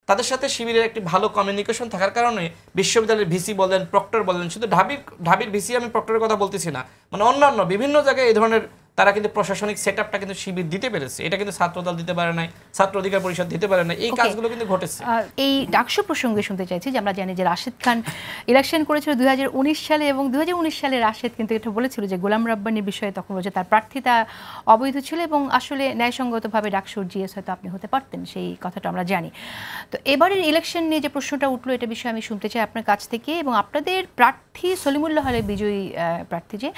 তাদের সাথে শিবিরের একটি ভালো কমিউনিকেশন থাকার কারণে বিশ্ববিদ্যালয়ের ভিসি বলেন, প্রক্টর বলেন, শুধু ঢাবির ভিসি আমি প্রক্টরের কথা বলতেছি না, মানে অন্যান্য বিভিন্ন জায়গায় এই ধরনের তারা কিন্তু প্রশাসনিক সেটআপটা কিন্তু শিবির দিতে পেরেছে। এটা কিন্তু ছাত্রদল দিতে পারে নাই, ছাত্র অধিকার পরিষদ দিতে পারে না, এই কাজগুলো কিন্তু ঘটেছে। এই ডাকসু প্রসঙ্গে শুনতে চাইছি যে আমরা জানি যে রাশেদ খান ইলেকশন করেছিল 2019 সালে এবং 2019 সালে রাশেদ কিন্তু এটা বলেছিল যে গোলাম রাব্বানির বিষয়ে তখন বলছে তার প্রার্থিতা অবৈধ ছিল এবং আসলে ন্যায়সঙ্গতভাবে ডাকসুর জিএস হয়তো আপনি হতে পারতেন, সেই কথাটা আমরা জানি। তো এবারের ইলেকশন নিয়ে যে প্রশ্নটা উঠলো এটা বিষয়ে আমি শুনতে চাই আপনার কাছ থেকে, এবং আপনাদের প্রার্থী সলিমুল্লাহ হলে বিজয়ী প্রার্থী যে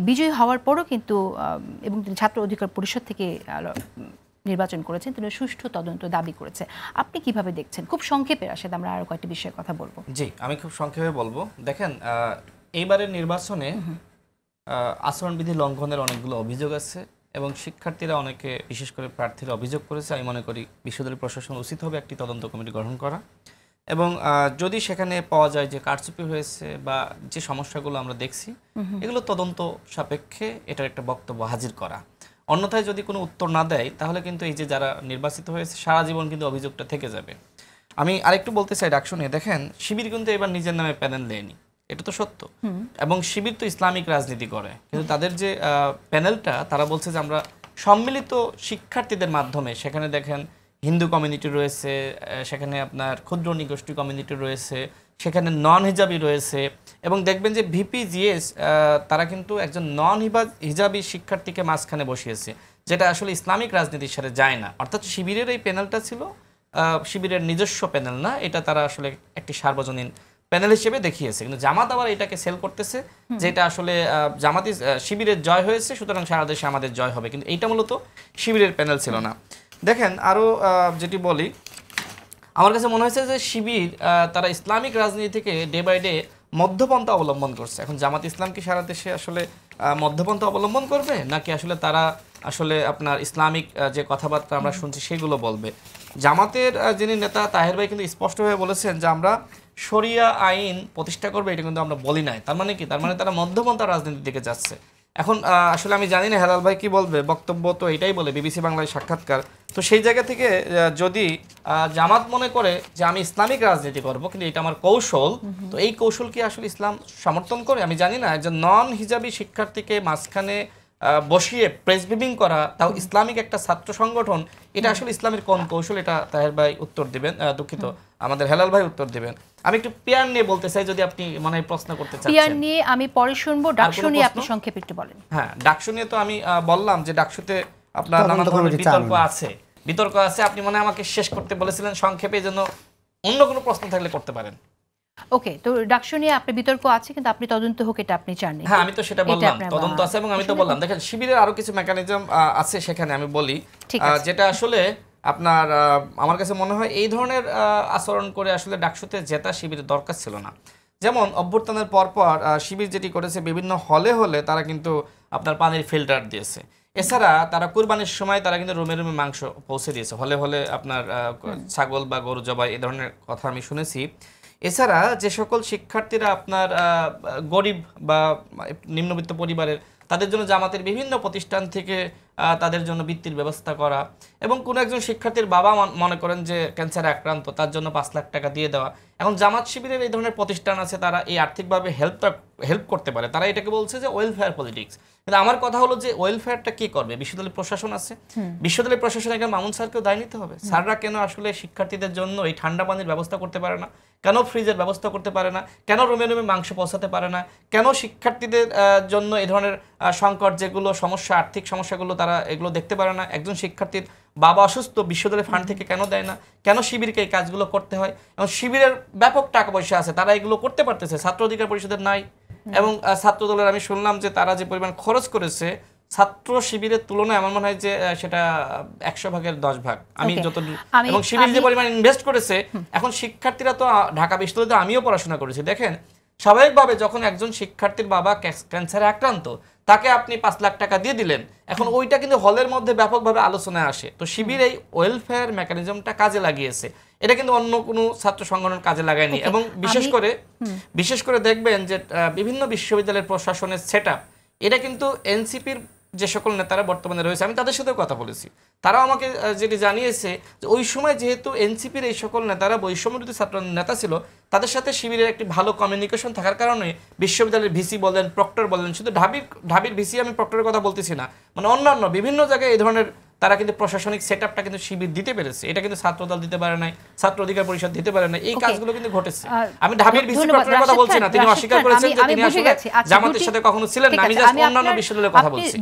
বিজয়ী হওয়ার পরও কিন্তু এবং তিনি ছাত্র অধিকার পরিষদ থেকে নির্বাচন করেছেন, তিনি সুষ্ঠু তদন্ত দাবি করেছে। আপনি কিভাবে দেখছেন? খুব সংক্ষেপে রাশেদ, আমরা আরো কয়েকটি বিষয়ে কথা বলবো। জি, আমি খুব সংক্ষেপে বলবো। দেখেন, এইবারের নির্বাচনে আচরণবিধি লঙ্ঘনের অনেকগুলো অভিযোগ আছে এবং শিক্ষার্থীরা অনেকে, বিশেষ করে প্রার্থীরা অভিযোগ করেছে। আমি মনে করি বিশ্ববিদ্যালয় প্রশাসন উচিত হবে একটি তদন্ত কমিটি গঠন করা, এবং যদি সেখানে পাওয়া যায় যে কারচুপি হয়েছে বা যে সমস্যাগুলো আমরা দেখছি এগুলো তদন্ত সাপেক্ষে এটার একটা বক্তব্য হাজির করা। অন্যথায় যদি কোনো উত্তর না দেয় তাহলে কিন্তু এই যে যারা নির্বাচিত হয়েছে সারা জীবন কিন্তু অভিযোগটা থেকে যাবে। আমি আরেকটু বলতে চাই ডাকসু নিয়ে। দেখেন, শিবির কিন্তু এবার নিজের নামে প্যানেল দেয়নি, এটা তো সত্য, এবং শিবির তো ইসলামিক রাজনীতি করে, কিন্তু তাদের যে প্যানেলটা তারা বলছে যে আমরা সম্মিলিত শিক্ষার্থীদের মাধ্যমে, সেখানে দেখেন হিন্দু কমিউনিটি রয়েছে, সেখানে আপনার ক্ষুদ্র নিগোষ্ঠী কমিউনিটি রয়েছে, সেখানে নন হিজাবি রয়েছে, এবং দেখবেন যে ভিপিজিএস তারা কিন্তু একজন নন হিজাবি শিক্ষার্থীকে মাঝখানে বসিয়েছে, যেটা আসলে ইসলামিক রাজনীতির সাথে যায় না। অর্থাৎ শিবিরের এই প্যানেলটা ছিল শিবিরের নিজস্ব প্যানেল না, এটা তারা আসলে একটি সার্বজনীন প্যানেল হিসেবে দেখিয়েছে, কিন্তু জামাত আবার এটাকে সেল করতেছে যে এটা আসলে জামাতি শিবিরের জয় হয়েছে, সুতরাং সারা দেশে আমাদের জয় হবে, কিন্তু এইটা মূলত শিবিরের প্যানেল ছিল না। দেখেন, আরও যেটি বলি, আমার কাছে মনে হয়েছে যে শিবির তারা ইসলামিক রাজনীতি থেকে ডে বাই ডে মধ্যপন্থা অবলম্বন করছে। এখন জামাত ইসলাম কি সারা দেশে আসলে মধ্যপন্থা অবলম্বন করবে, নাকি আসলে তারা আসলে আপনার ইসলামিক যে কথাবার্তা আমরা শুনছি সেগুলো বলবে? জামাতের যিনি নেতা তাহের ভাই কিন্তু স্পষ্টভাবে বলেছেন যে আমরা শরিয়া আইন প্রতিষ্ঠা করবে, এটা কিন্তু আমরা বলি নাই। তার মানে কি? তার মানে তারা মধ্যপন্থা রাজনীতির দিকে যাচ্ছে। এখন আসলে আমি জানি না হেলাল ভাই কি বলবে, বক্তব্য তো এটাই বলে বিবিসি বাংলায় সাক্ষাৎকার। তো সেই জায়গা থেকে যদি জামাত মনে করে যে আমি ইসলামিক রাজনীতি করব, কিন্তু এটা আমার কৌশল, তো এই কৌশল কি আসলে ইসলাম সমর্থন করে? আমি জানি না। একজন নন হিজাবি শিক্ষার্থীকে মাঝখানে বসিয়ে প্রেস ব্রিফিং করা, তাও ইসলামিক একটা ছাত্র সংগঠন, এটা আসলে ইসলামের কোন কৌশল? এটা তাহের ভাই উত্তর দিবেন, দুঃখিত আমাদের হেলাল ভাই উত্তর দিবেন। আমি একটু পিয়ার নিয়ে বলতে চাই, যদি আপনি মনে হয় প্রশ্ন করতে চাচ্ছেন। পিয়ার নিয়ে আমি পরে শুনবো, ডাকসু নিয়ে আপনি সংক্ষেপে একটু বলেন। হ্যাঁ, ডাকসু নিয়ে তো আমি বললাম যে ডাকসুতে আপনার নানা ধরনের বিতর্ক আছে। আপনি মনে আমাকে শেষ করতে বলেছিলেন সংক্ষেপে, জন্য অন্য কোনো প্রশ্ন থাকলে করতে পারেন। ওকে, তো ডাকসু নিয়ে আপনি বিতর্ক আছে, কিন্তু আপনি তদন্ত হোক এটা আপনি চান না? হ্যাঁ, আমি তো সেটা বললাম, তদন্ত আছে, এবং আমি তো বললাম দেখেন শিবিরের আরো কিছু মেকানিজম আছে সেখানে, আমি বলি যেটা আসলে আপনার আমার কাছে মনে হয় এই ধরনের আচরণ করে আসলে ডাকসুতে জেতা শিবিরের দরকার ছিল না। যেমন অভ্যুত্থানের পরপর শিবির যেটি করেছে, বিভিন্ন হলে হলে তারা কিন্তু আপনার পানির ফিল্টার দিয়েছে। এছাড়া তারা কুরবানির সময় তারা কিন্তু রুমে রুমে মাংস পৌঁছে দিয়েছে, হলে হলে আপনার ছাগল বা গরু জবাই, এ ধরনের কথা আমি শুনেছি। এছাড়া যে সকল শিক্ষার্থীরা আপনার গরিব বা নিম্নবিত্ত পরিবারের, তাদের জন্য জামাতের বিভিন্ন প্রতিষ্ঠান থেকে তাদের জন্য বৃত্তির ব্যবস্থা করা, এবং কোনো একজন শিক্ষার্থীর বাবা মনে করেন যে ক্যান্সারে আক্রান্ত, তার জন্য 5 লাখ টাকা দিয়ে দেওয়া। এখন জামাত শিবিরের এই ধরনের প্রতিষ্ঠান আছে, তারা এই আর্থিকভাবে হেল্প করতে পারে, তারা এটাকে বলছে যে ওয়েলফেয়ার পলিটিক্স। কিন্তু আমার কথা হলো যে ওয়েলফেয়ারটা কি করবে? বিশ্ববিদ্যালয় প্রশাসন আছে, বিশ্ববিদ্যালয় প্রশাসনে কেন মামুন স্যারকেও দায় নিতে হবে? স্যাররা কেন আসলে শিক্ষার্থীদের জন্য এই ঠান্ডা পানির ব্যবস্থা করতে পারে না? কেন ফ্রিজের ব্যবস্থা করতে পারে না? কেন রুমে রুমে মাংস পৌঁছাতে পারে না? কেন শিক্ষার্থীদের জন্য এই ধরনের সংকট, যেগুলো সমস্যা, আর্থিক সমস্যাগুলো, তারা এগুলো দেখতে পারে না? একজন শিক্ষার্থীর বাবা অসুস্থ, বিশ্ববিদ্যালয় ফান্ড থেকে কেন দেয় না? কেন শিবিরকে এই কাজগুলো করতে হয়? এবং শিবিরের ব্যাপক টাকা পয়সা আছে, তারা এগুলো করতে পারতেছে, ছাত্র অধিকার পরিষদের নাই। এবং ছাত্র দলের আমি শুনলাম যে তারা যে পরিমাণ খরচ করেছে ছাত্র শিবিরের তুলনায়, আমার মনে হয় যে সেটা 100 ভাগের 10 ভাগ আমি যতদূর, এবং শিবির যে পরিমাণ ইনভেস্ট করেছে। এখন শিক্ষার্থীরা তো ঢাকা বিশ্ববিদ্যালয়ে আমিও পড়াশোনা করেছি, দেখেন স্বাভাবিকভাবে যখন একজন শিক্ষার্থীর বাবা ক্যান্সারে আক্রান্ত, তাকে আপনি 5 লাখ টাকা দিয়ে দিলেন, এখন ওইটা কিন্তু হলের মধ্যে ব্যাপকভাবে আলোচনায় আসে। তো শিবির এই ওয়েলফেয়ার মেকানিজমটা কাজে লাগিয়েছে, এটা কিন্তু অন্য কোনো ছাত্র সংগঠন কাজে লাগায়নি। এবং বিশেষ করে দেখবেন যে বিভিন্ন বিশ্ববিদ্যালয়ের প্রশাসনের সেটআপ, এটা কিন্তু এনসিপির যে সকল নেতারা বর্তমানে রয়েছে আমি তাদের সাথেও কথা বলেছি, তারাও আমাকে যেটি জানিয়েছে যে ওই সময় যেহেতু এনসিপির এই সকল নেতারা বৈষম্যবিরোধী ছাত্র নেতা ছিল, তাদের সাথে শিবিরের একটি ভালো কমিউনিকেশন থাকার কারণে বিশ্ববিদ্যালয়ের ভিসি বলেন, প্রক্টর বলেন, শুধু ঢাবির ভিসি আমি প্রক্টরের কথা বলতেছি না, মানে অন্যান্য বিভিন্ন জায়গায় এই ধরনের তারা কিন্তু প্রশাসনিক সেটআপটা কিন্তু শিবির দিতে পেরেছে। এটা কিন্তু ছাত্রদল দিতে পারে নাই, ছাত্র অধিকার পরিষদ দিতে পারে না, এই কাজগুলো কিন্তু ঘটেছে। আমি ঢাবির ভিসি প্রক্টরের কথা বলছি না, তিনি অস্বীকার করেছেন যে তিনি আসলে জামাতের সাথে কখনো ছিলেন না, আমি জাস্ট অন্যান্য বিশ্ববিদ্যালয়ের কথা বলছি।